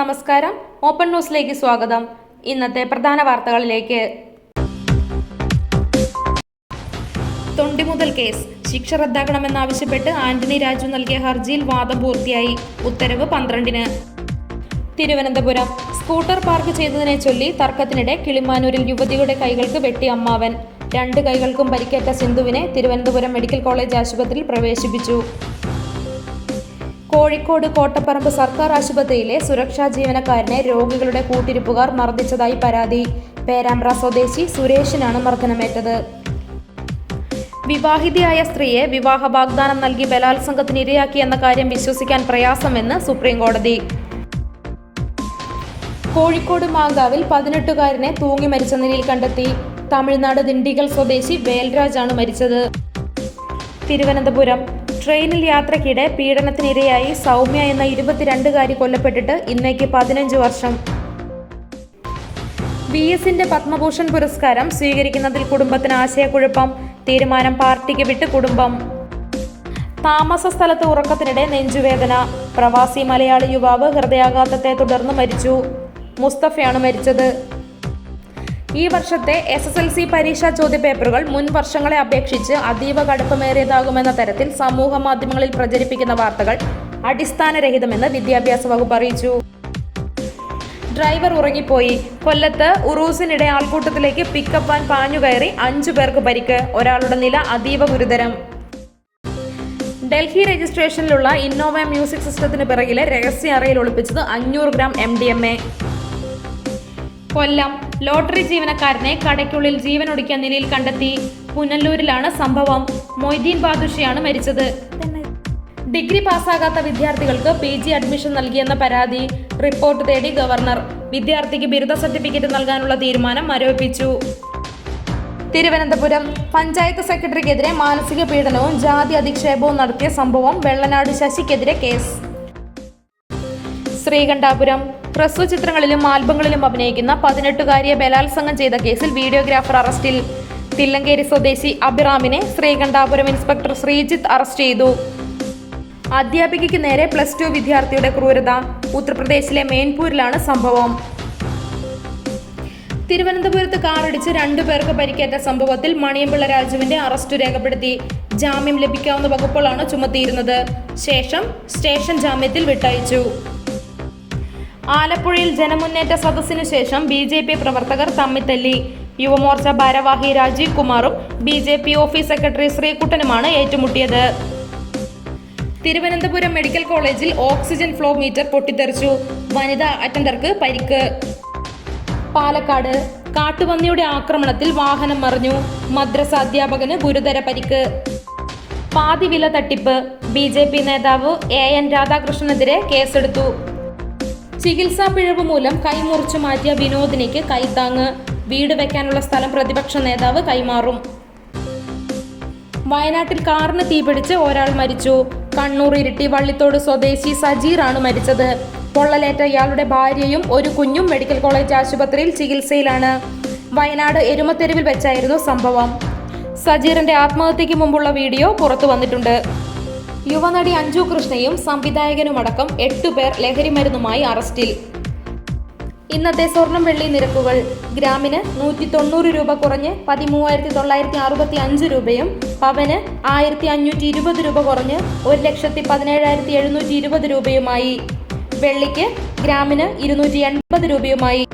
നമസ്കാരം. ഓപ്പൺ ന്യൂസിലേക്ക് സ്വാഗതം. ഇന്നത്തെ പ്രധാന വാർത്തകളിലേക്ക്. തൊണ്ടിമുതൽ കേസ് ശിക്ഷ റദ്ദാക്കണമെന്നാവശ്യപ്പെട്ട് ആന്റണി രാജു നൽകിയ ഹർജിയിൽ വാദം പൂർത്തിയായി. ഉത്തരവ് 12-ന്. തിരുവനന്തപുരം സ്കൂട്ടർ പാർക്ക് ചെയ്തതിനെ ചൊല്ലി തർക്കത്തിനിടെ കിളിമാനൂരിൽ യുവതിയുടെ കൈകൾക്ക് വെട്ടി അമ്മാവൻ. 2 കൈകൾക്കും പരിക്കേറ്റ സിന്ധുവിനെ തിരുവനന്തപുരം മെഡിക്കൽ കോളേജ് ആശുപത്രിയിൽ പ്രവേശിപ്പിച്ചു. കോഴിക്കോട് കോട്ടപ്പറമ്പ് സർക്കാർ ആശുപത്രിയിലെ സുരക്ഷാ ജീവനക്കാരനെ രോഗികളുടെ കൂട്ടിരിപ്പുകാർ മർദ്ദിച്ചതായി പരാതി. പേരാമ്പ്ര സ്വദേശി സുരേഷിനാണ് മർദ്ദനമേറ്റത്. വിവാഹിതയായ സ്ത്രീയെ വിവാഹ വാഗ്ദാനം നൽകി ബലാത്സംഗത്തിന് ഇരയാക്കിയെന്ന കാര്യം വിശ്വസിക്കാൻ പ്രയാസമെന്ന് സുപ്രീംകോടതി. കോഴിക്കോട് മാങ്കാവിൽ 18-കാരനെ തൂങ്ങി മരിച്ച നിലയിൽ കണ്ടെത്തി. തമിഴ്നാട് ദിണ്ടിഗൽ സ്വദേശി വേൽരാജാണ് മരിച്ചത്. തിരുവനന്തപുരം ട്രെയിനിൽ യാത്രയ്ക്കിടെ പീഡനത്തിനിരയായി സൗമ്യ എന്ന 22-കാരി കൊല്ലപ്പെട്ടിട്ട് ഇന്നേക്ക് 15 വർഷം. VSന്റെ പത്മഭൂഷൺ പുരസ്കാരം സ്വീകരിക്കുന്നതിൽ കുടുംബത്തിന് ആശയക്കുഴപ്പം. തീരുമാനം പാർട്ടിക്ക് വിട്ട് കുടുംബം. താമസ സ്ഥലത്ത് ഉറക്കത്തിനിടെ നെഞ്ചുവേദന. പ്രവാസി മലയാളി യുവാവ് ഹൃദയാഘാതത്തെ തുടർന്ന് മരിച്ചു. മുസ്തഫയാണ് മരിച്ചത്. ഈ വർഷത്തെ SSLC പരീക്ഷാ ചോദ്യപേപ്പറുകൾ മുൻ വർഷങ്ങളെ അപേക്ഷിച്ച് അതീവ കടുപ്പമേറിയതാകുമെന്ന തരത്തിൽ സമൂഹ മാധ്യമങ്ങളിൽ പ്രചരിപ്പിക്കുന്ന വാർത്തകൾ അടിസ്ഥാനരഹിതമെന്ന് വിദ്യാഭ്യാസ വകുപ്പ് അറിയിച്ചു. ഡ്രൈവർ ഉറങ്ങിപ്പോയി. കൊല്ലത്ത് ഉറൂസിനിടെ ആൾക്കൂട്ടത്തിലേക്ക് പിക്കപ്പ് വാൻ പാഞ്ഞുകയറി 5 പേർക്ക് പരിക്ക്. ഒരാളുടെ നില അതീവ ഗുരുതരം. ഡൽഹി രജിസ്ട്രേഷനിലുള്ള ഇന്നോവ മ്യൂസിക് സിസ്റ്റത്തിന് പിറകിലെ രഹസ്യ അറയിൽ ഒളിപ്പിച്ചത് 500 ഗ്രാം MDMA. കൊല്ലം ലോട്ടറി ജീവനക്കാരനെ കടയ്ക്കുള്ളിൽ ജീവനൊടുക്കിയ നിലയിൽ കണ്ടെത്തി. പുനലൂരിലാണ് സംഭവം. മൊയ്തീൻ ബാദുഷയാണ് മരിച്ചത്. ഡിഗ്രി പാസ്സാകാത്ത വിദ്യാർത്ഥികൾക്ക് PG അഡ്മിഷൻ നൽകിയെന്ന പരാതി. റിപ്പോർട്ട് തേടി ഗവർണർ. വിദ്യാർത്ഥിക്ക് ബിരുദ സർട്ടിഫിക്കറ്റ് നൽകാനുള്ള തീരുമാനം മരവിപ്പിച്ചു. തിരുവനന്തപുരം പഞ്ചായത്ത് സെക്രട്ടറിക്കെതിരെ മാനസിക പീഡനവും ജാതി അധിക്ഷേപവും നടത്തിയ സംഭവം. വെള്ളനാട് ശശിക്കെതിരെ കേസ്. ശ്രീകണ്ഠാപുരം ഹ്രസ്വചിത്രങ്ങളിലും ആൽബങ്ങളിലും അഭിനയിക്കുന്ന 18-കാരിയെ ബലാത്സംഗം ചെയ്ത കേസിൽ വീഡിയോഗ്രാഫർ അറസ്റ്റിൽ. തില്ലങ്കേരി സ്വദേശി അഭിറാമിനെ ശ്രീകണ്ഠാപുരം ഇൻസ്പെക്ടർ ശ്രീജിത്ത് അറസ്റ്റ് ചെയ്തു. അധ്യാപികയ്ക്ക് നേരെ +2 വിദ്യാർത്ഥിയുടെ ക്രൂരത. ഉത്തർപ്രദേശിലെ മെയിൻപൂരിലാണ് സംഭവം. തിരുവനന്തപുരത്ത് കാറിടിച്ച് 2 പേർക്ക് പരിക്കേറ്റ സംഭവത്തിൽ മണിയമ്പിള്ള രാജുവിന്റെ അറസ്റ്റ് രേഖപ്പെടുത്തി. ജാമ്യം ലഭിക്കാവുന്ന വകുപ്പുകളാണ് ചുമത്തിയിരുന്നത്. ശേഷം സ്റ്റേഷൻ ജാമ്യത്തിൽ വിട്ടയച്ചു. ആലപ്പുഴയിൽ ജനമുന്നേറ്റ സദസ്സിനു ശേഷം BJP പ്രവർത്തകർ തമ്മിത്തല്ലി. യുവമോർച്ച ഭാരവാഹി രാജീവ് കുമാറും BJP ഓഫീസ് സെക്രട്ടറി ശ്രീകുട്ടനുമാണ് ഏറ്റുമുട്ടിയത്. തിരുവനന്തപുരം മെഡിക്കൽ കോളേജിൽ ഓക്സിജൻ ഫ്ലോ മീറ്റർ പൊട്ടിത്തെറിച്ചു. വനിതാ അറ്റൻഡർക്ക് പരിക്ക്. പാലക്കാട് കാട്ടുപന്നിയുടെ ആക്രമണത്തിൽ വാഹനം മറിഞ്ഞു. മദ്രസ അധ്യാപകന് ഗുരുതര പരിക്ക്. പാതിവില തട്ടിപ്പ്. BJP നേതാവ് AN രാധാകൃഷ്ണനെതിരെ കേസെടുത്തു. ചികിത്സാ പിഴവ് മൂലം കൈമുറിച്ചു മാറ്റിയ വിനോദിനിക്ക് കൈത്താങ്ങ്. വീട് വെക്കാനുള്ള സ്ഥലം പ്രതിപക്ഷ നേതാവ് കൈമാറും. വയനാട്ടിൽ കാറിന് തീപിടിച്ച് ഒരാൾ മരിച്ചു. കണ്ണൂർ ഇരിട്ടി വള്ളിത്തോട് സ്വദേശി സജീറാണ് മരിച്ചത്. പൊള്ളലേറ്റ ഇയാളുടെ ഭാര്യയും ഒരു കുഞ്ഞും മെഡിക്കൽ കോളേജ് ആശുപത്രിയിൽ ചികിത്സയിലാണ്. വയനാട് എരുമത്തെരുവിൽ വെച്ചായിരുന്നു സംഭവം. സജീറിന്റെ ആത്മഹത്യയ്ക്ക് മുമ്പുള്ള വീഡിയോ പുറത്തു വന്നിട്ടുണ്ട്. യുവനടി അഞ്ജു കൃഷ്ണയും സംവിധായകനുമടക്കം 8 പേർ ലഹരിമരുന്നുമായി അറസ്റ്റിൽ. ഇന്നത്തെ സ്വർണം വെള്ളി നിരക്കുകൾ. ഗ്രാമിന് 190 രൂപ കുറഞ്ഞ് 13,965 രൂപയും പവന് 1,520 രൂപ കുറഞ്ഞ് 1,17,720 രൂപയുമായി. വെള്ളിക്ക് ഗ്രാമിന് 280 രൂപയുമായി.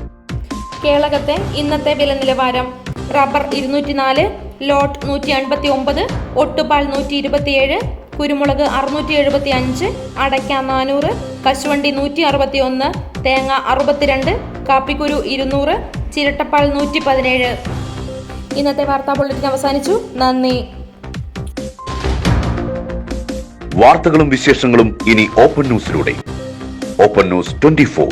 കേളകത്തെ ഇന്നത്തെ വില നിലവാരം. റബ്ബർ 204, ലോട്ട് 189, ഒട്ടുപാൽ 127, കുരുമുളക് 675, അടയ്ക്ക 400, കശുവണ്ടി 161, തേങ്ങ 62, കാപ്പിക്കുരു 200, ചിരട്ടപ്പാൽ 117. ഇന്നത്തെ വാർത്താ ബുള്ളറ്റിൻ അവസാനിച്ചു. നന്ദി. വാർത്തകളും വിശേഷങ്ങളും ഇനി ഓപ്പൺ ന്യൂസിലൂടെ. Open news 24.